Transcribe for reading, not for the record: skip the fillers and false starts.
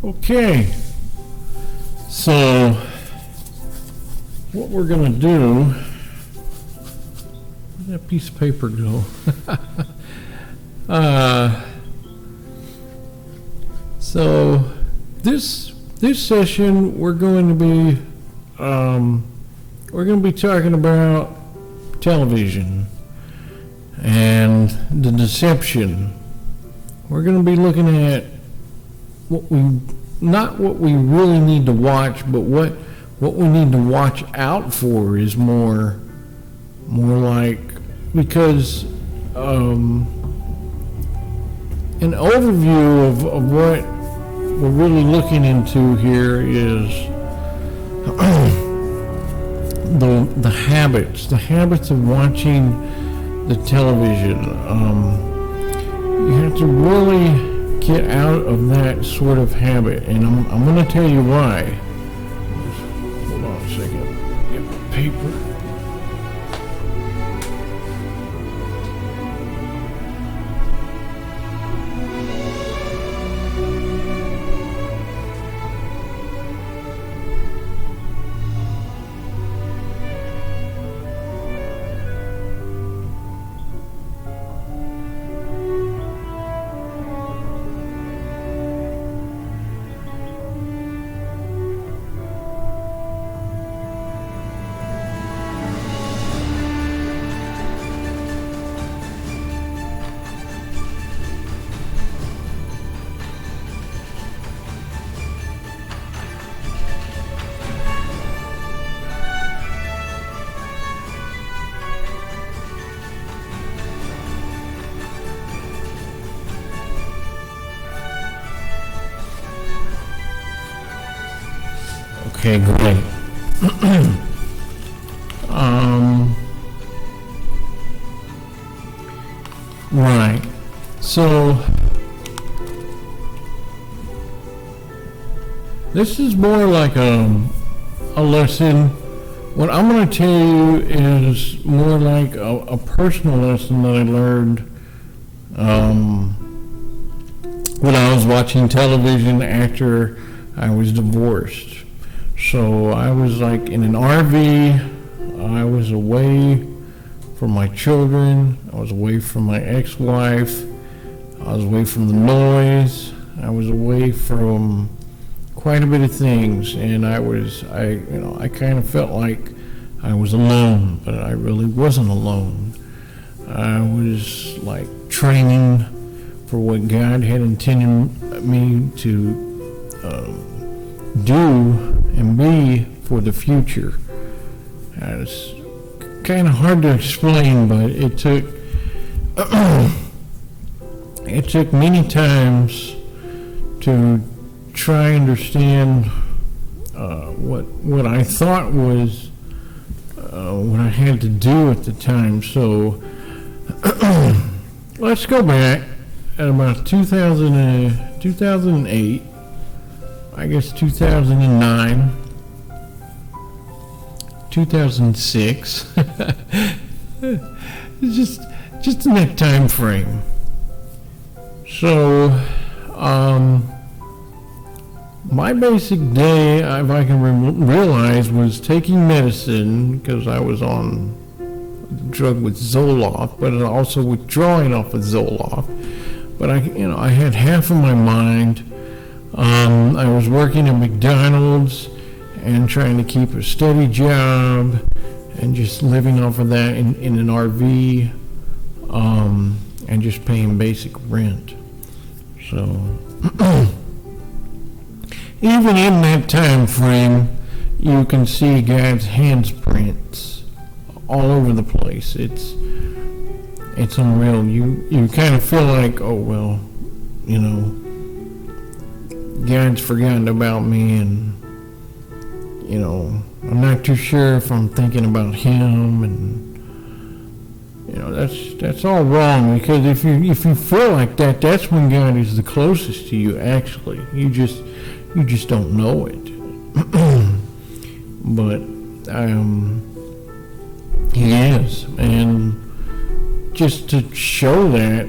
Okay, so what we're gonna do, where'd that piece of paper go? So this session we're going to be talking about television and the deception. We're going to be looking at not what we really need to watch, but what we need to watch out for is more like, because an overview of what we're really looking into here is the habits of watching the television. You have to really get out of that sort of habit, and I'm going to tell you why. Hold on a second. Get my paper. Okay, great. Right. So this is more like a lesson. What I'm going to tell you is more like a personal lesson that I learned when I was watching television after I was divorced. So I was like in an RV, I was away from my children, I was away from my ex-wife, I was away from the noise, I was away from quite a bit of things, and I kind of felt like I was alone, but I really wasn't alone. I was like training for what God had intended me to do and be for the future. It's kind of hard to explain, but it took many times to try and understand what I thought was what I had to do at the time. So let's go back at about 2008, I guess 2009, 2006. It's just in that time frame. So my basic day, if I can realize, was taking medicine because I was on a drug with Zoloft, but also withdrawing off of Zoloft. But I had half of my mind. I was working at McDonald's and trying to keep a steady job and just living off of that in an RV, and just paying basic rent. So even in that time frame, you can see God's handprints all over the place. It's unreal. You kind of feel like, oh well, God's forgotten about me, and I'm not too sure if I'm thinking about him, and that's all wrong, because if you feel like that, that's when God is the closest to you. Actually, you just don't know it. But he is, and just to show that,